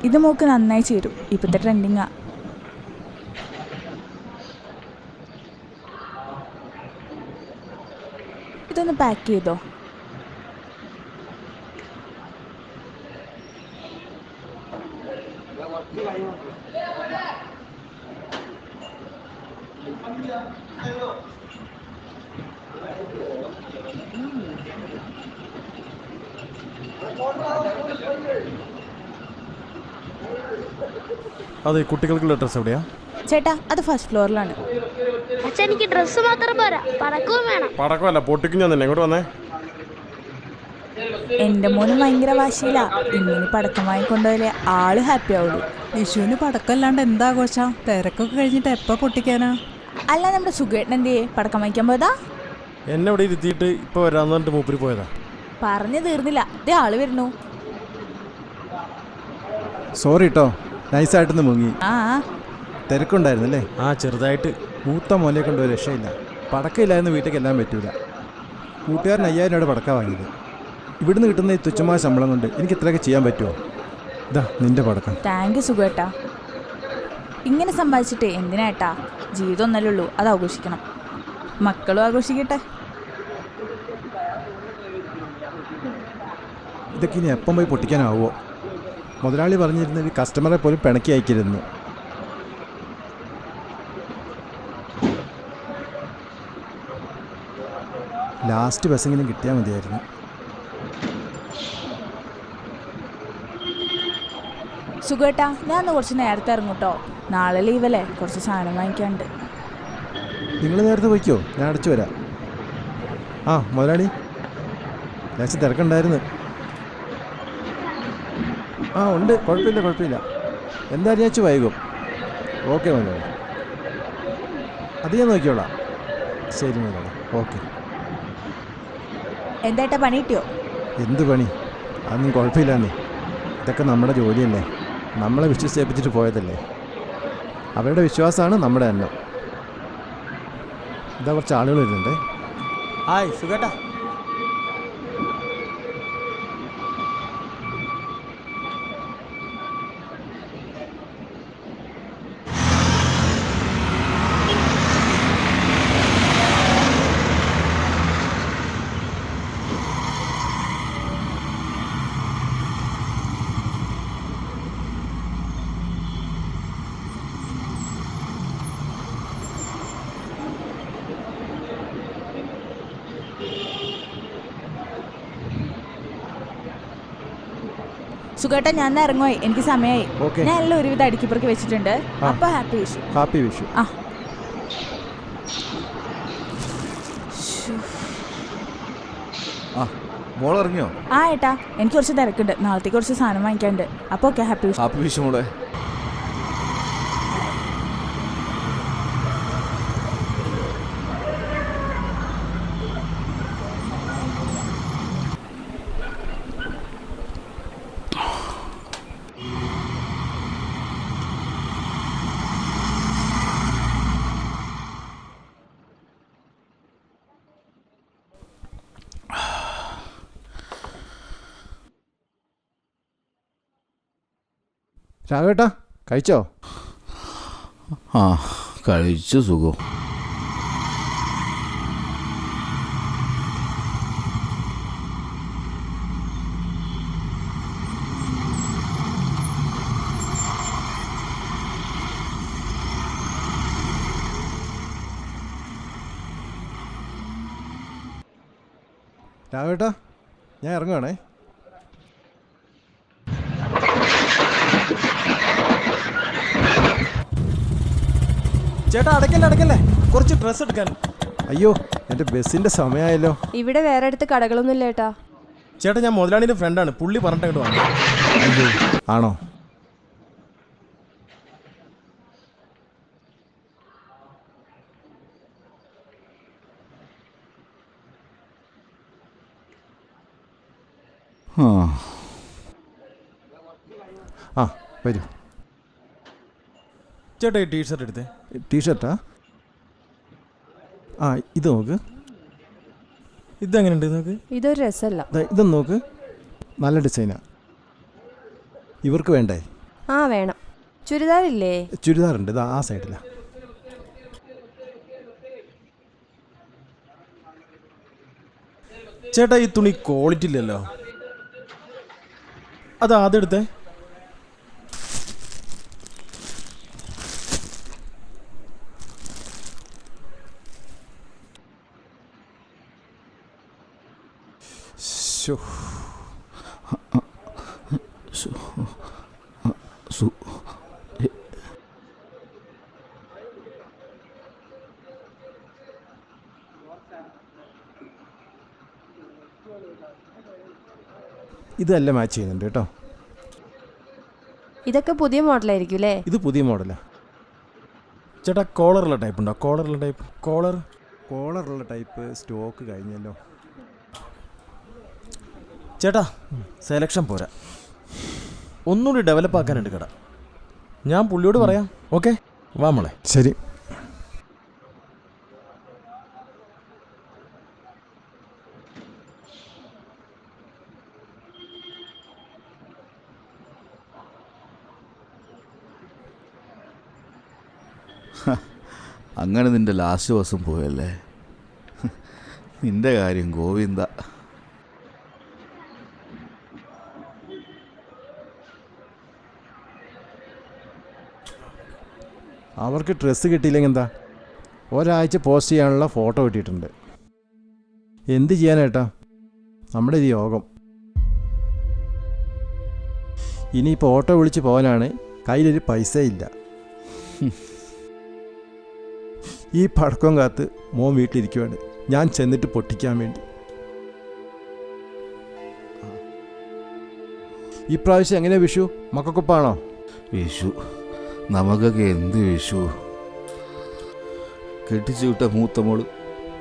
ഇത് മോക്ക് നന്നായി ചേരും. ഇപ്പോഴത്തെ ട്രെൻഡിങ്ങാ. ഇതൊന്ന് പാക്ക് ചെയ്തോ. അതെ, കുട്ടികൾക്കുള്ള ഡ്രസ്സ് എവിടെയാ? ചേട്ടാ, അത് ഫസ്റ്റ് ഫ്ലോറിലാണ്. അച്ഛാ, എനിക്ക് ഡ്രസ്സ് മാത്രം പോരാ, പടക്കവും വേണം. പടക്കമല്ല, പൊട്ടിക്കും ഞാൻ തന്നെ. ഇങ്ങോട്ട് വന്നേ. എൻ്റെ മോനും ഭയങ്കര വാശിയില്ല. ഇങ്ങനെ പടക്കം വാങ്ങിക്കൊണ്ടുപോയാലേ ആള് ഹാപ്പി ആവുള്ളൂ. വിഷുവിന് പടക്കല്ലാണ്ട് എന്താ ആഘോഷം? തിരക്കൊക്കെ കഴിഞ്ഞിട്ട് എപ്പോൾ പൊട്ടിക്കാനാ? അല്ല, നമ്മുടെ സുഖേട്ടൻ എന്ത് ചെയ്യേ? പടക്കം വാങ്ങിക്കാൻ പോയതാ. എന്നെ ഇവിടെ ഇരുത്തിയിട്ട് ഇപ്പോൾ വരാന്ന് പറഞ്ഞിട്ട് മൂപ്പര് പോയതാ. പറഞ്ഞു തീർന്നില്ല, ഇതേ ആള് വരുന്നു. സോറി കേട്ടോ, നൈസായിട്ടൊന്ന് മുങ്ങി. ആ തിരക്കുണ്ടായിരുന്നല്ലേ? ചെറുതായിട്ട്. മൂത്ത മോനെ കൊണ്ട് ഒരു രക്ഷയില്ല. പടക്കമില്ലായിരുന്നു വീട്ടിലേക്ക് എല്ലാം പറ്റൂല. കൂട്ടുകാരൻ 5000 രൂപയുടെ പടക്ക വാങ്ങിയത്. ഇവിടുന്ന് കിട്ടുന്ന ഈ തുച്ഛമായ ശമ്പളം കൊണ്ട് എനിക്ക് ഇത്രയൊക്കെ ചെയ്യാൻ പറ്റുമോ? ഇതാ നിന്റെ പടക്കം. താങ്ക് യു സുഖേട്ടാ. ഇങ്ങനെ സമ്പാദിച്ചിട്ടേ എന്തിനാട്ടാ? ജീവിതം ഒന്നല്ലേ ഉള്ളൂ, അത് ആഘോഷിക്കണം. മക്കളും ആഘോഷിക്കട്ടെ. ഇതൊക്കെ ഇനി എപ്പം പോയി പൊട്ടിക്കാനാവോ? മുതലാളി പറഞ്ഞിരുന്നത് കസ്റ്റമറെ പോലും പിണക്കി അയക്കരുതെന്ന്. ലാസ്റ്റ് ബസ്സെങ്കിലും കിട്ടിയാൽ മതിയായിരുന്നു. സുഖേട്ടാ, ഞാൻ ഒന്ന് കുറച്ച് നേരത്തെ ഇറങ്ങൂട്ടോ. നാളെ ലീവല്ലേ, കുറച്ച് സാധനം വാങ്ങിക്കാണ്ട്. നിങ്ങൾ നേരത്തെ പോയിക്കോ, ഞാൻ അടച്ചു വരാം. മുതലാളി, ലാസ്റ്റ് തിരക്കുണ്ടായിരുന്നു. ഉണ്ട്, കുഴപ്പമില്ല. എന്തായാലും ഞാൻ വൈകും. ഓക്കെ മുതലാളി, അത് ഞാൻ നോക്കിക്കോളാം. ശരി മുതലാളി, ഓക്കെ. എന്തായിട്ടാ, പണി കിട്ടിയോ? എന്ത് പണി? അതൊന്നും കുഴപ്പമില്ലാന്നേ. ഇതൊക്കെ നമ്മുടെ ജോലിയല്ലേ. നമ്മളെ വിശ്വസിച്ചേപ്പിച്ചിട്ട് പോയതല്ലേ. അവരുടെ വിശ്വാസമാണ് നമ്മുടെ എണ്ണം. ഇതാ കുറച്ച് ആളുകൾ വരുന്നുണ്ടേ. ഹായ് സുഖേട്ടാ. സുഖേട്ടാ, ഞാൻ ഇറങ്ങുവായി, എനിക്ക് സമയമായി. ഓക്കെ. ഞാൻ എല്ലാം ഒരുവിധം അടുക്കിപ്പുറക്കി വെച്ചിട്ടുണ്ട്. അപ്പൊ ഹാപ്പി വിഷു. ഹാപ്പി വിഷു. മോൾ ഇറങ്ങിയോ? ഏട്ടാ, എനിക്ക് കുറച്ച് തിരക്കുണ്ട്. നാളത്തേക്ക് കുറച്ച് സാധനം വാങ്ങിക്കാണ്ട്. അപ്പൊ okay, happy Vishu. Happy Vishu മോളെ. രാഘവേട്ടാ, കഴിച്ചോ? കഴിച്ചു സുഖം. രാഘവേട്ടാ, ഞാൻ ഇറങ്ങുവാണേ. ചേട്ടാ, അടയ്ക്കല്ലേ, കുറച്ച് ഡ്രസ്സ് എടുക്കാൻ. അയ്യോ, എൻ്റെ ബസ്സിൻ്റെ സമയമായല്ലോ. ഇവിടെ വേറെ അടുത്ത് കടകളൊന്നും ഇല്ല ഏട്ടാ. ചേട്ടാ, ഞാൻ മുതലാളിയുടെ ഫ്രണ്ടാണ്. പുള്ളി പറഞ്ഞിട്ട് അങ്ങോട്ട് വന്നു. അയ്യോ, ആണോ? വരൂ. ചേട്ടാ, ഈ ടീഷർട്ട് എടുത്തേ. ടീഷർട്ടാ? ഇത് നോക്ക്. ഇതെങ്ങനെയുണ്ട് നോക്ക്. ഇതൊരു രസമല്ല. ഇതൊന്ന് നോക്ക്, നല്ല ഡിസൈനാ. ഇവർക്ക് വേണ്ടേ? ആ വേണം. ചുരിദാറില്ലേ? ചുരിദാറുണ്ട്, ഇതാ ആ സൈഡിലാണ്. ചേട്ടാ ഈ തുണി ക്വാളിറ്റി ഇല്ലല്ലോ. അത് ആദ്യം എടുത്തേ. ശോ. ഇതല്ല മാച്ച് ചെയ്യുന്നുണ്ട് കേട്ടോ. ഇതൊക്കെ പുതിയ മോഡലായിരിക്കും അല്ലേ? ഇത് പുതിയ മോഡലാ. ചേട്ടാ കോളറുള്ള ടൈപ്പ് ഉണ്ടോ? കോളറുള്ള ടൈപ്പ്. കോളറുള്ള ടൈപ്പ് സ്റ്റോക്ക് കഴിഞ്ഞല്ലോ. ചേട്ടാ സെലക്ഷൻ പോരാ, ഒന്നുകൂടി ഡെവലപ്പ് ആക്കാനുണ്ട് കട. ഞാൻ പുള്ളിയോട് പറയാം. ഓക്കെ, വാ മോളെ. ശരി. അങ്ങനെ നിൻ്റെ ലാസ്റ്റ് ദിവസം പോയല്ലേ. നിൻ്റെ കാര്യം ഗോവിന്ദ. അവർക്ക് ഡ്രസ്സ് കിട്ടിയില്ലെങ്കിൽ എന്താ, ഒരാഴ്ച പോസ്റ്റ് ചെയ്യാനുള്ള ഫോട്ടോ കിട്ടിയിട്ടുണ്ട്. എന്ത് ചെയ്യാനേട്ടാ, നമ്മുടെ ഒരു യോഗം. ഇനിയിപ്പോൾ ഓട്ടോ വിളിച്ച് പോകാനാണ്, കയ്യിലൊരു പൈസ ഇല്ല. ഈ പടക്കം കാത്ത് മോൻ വീട്ടിലിരിക്കുവാണ്, ഞാൻ ചെന്നിട്ട് പൊട്ടിക്കാൻ വേണ്ടി. ഈ പ്രാവശ്യം എങ്ങനെ വിഷു? മക്കൾക്കൊപ്പാണോ? വിഷു നമുക്കൊക്കെ എന്ത് വിഷു? കെട്ടിച്ചു വിട്ട മൂത്ത മോള്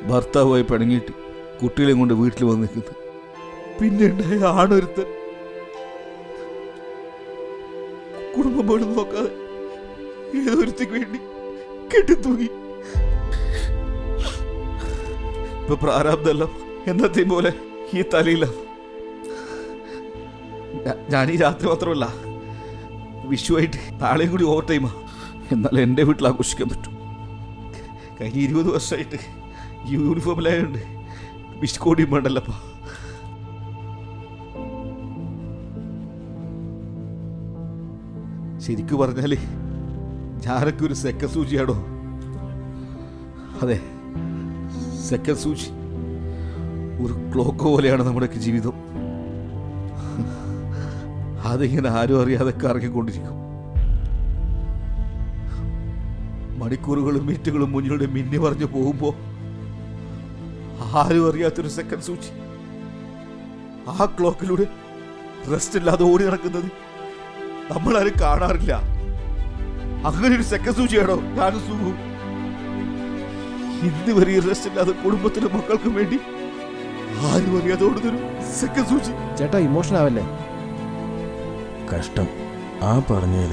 ഭർത്താവുമായി പിണങ്ങിയിട്ട് കുട്ടികളെയും കൊണ്ട് വീട്ടിൽ വന്ന് നിൽക്കുന്നു. പിന്നെ ഉണ്ടായ ആണൊരുത്തൻ കുടുംബം പോലും നോക്കാതെ ഏതൊരുത്തിക്ക് വേണ്ടി കെട്ടിത്തൂങ്ങി. ഇപ്പൊ പ്രാരാബ്ദമെല്ലാം എന്നത്തെയും പോലെ ഈ തലയില്ല. ഞാൻ ഈ രാത്രി മാത്രമല്ല, വിഷുവായിട്ട് നാളെയും കൂടി ഓവർ ടൈമാ. എന്നാൽ എൻ്റെ വീട്ടിൽ ആഘോഷിക്കാൻ പറ്റും. കഴിഞ്ഞ 20 വർഷമായിട്ട് ഈ യൂണിഫോമിലായതുകൊണ്ട് വിഷുക്കോടിയും വേണ്ടല്ലപ്പാ. ശരിക്കു പറഞ്ഞാൽ ഞാനൊക്കെ ഒരു സെക്കൻഡ് സൂചിയാണോ? അതെ, സെക്കൻഡ് സൂചി. ഒരു ക്ലോക്ക് പോലെയാണ് നമ്മുടെയൊക്കെ ജീവിതം. അതിങ്ങനെ ആരും അറിയാതെ കറങ്ങിക്കൊണ്ടിരിക്കും. മണിക്കൂറുകളും മിനിറ്റുകളും മുന്നിലൂടെ മിന്നി പറഞ്ഞു പോകുമ്പോൾ ആരും അറിയാത്തൊരു സെക്കൻഡ് സൂചി. ആ ക്ലോക്കിലൂടെ റെസ്റ്റ് ഇല്ലാതെ ഓടി നടക്കുന്നത് നമ്മളാരും കാണാറില്ല. അങ്ങനെ ഒരു സെക്കൻഡ് സൂചിയാണോ ഞാനും സുഖു? ഇന്ന് വരെ റെസ്റ്റ് ഇല്ലാതെ കുടുംബത്തിനും മക്കൾക്കും വേണ്ടി ആരും അറിയാതെ ഓടുന്നൊരു സെക്കൻഡ് സൂചി. ചേട്ടാ ഇമോഷൻ ആവല്ലേ. കഷ്ടം. ആ പറഞ്ഞതിൽ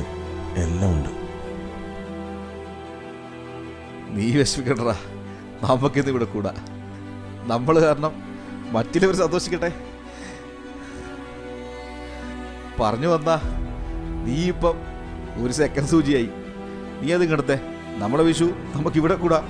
എല്ലാം ഉണ്ട്. നീ വിഷമിക്കണ്ടടാ, നമുക്കിത് ഇവിടെ കൂടാ. നമ്മൾ കാരണം മറ്റുള്ളവർ സന്തോഷിക്കട്ടെ. പറഞ്ഞു വന്നാ നീ ഇപ്പം ഒരു സെക്കൻഡ് സൂചിയായി. നീ അത് കണ്ടത്തെ. നമ്മുടെ വിഷു നമുക്കിവിടെ കൂടാ.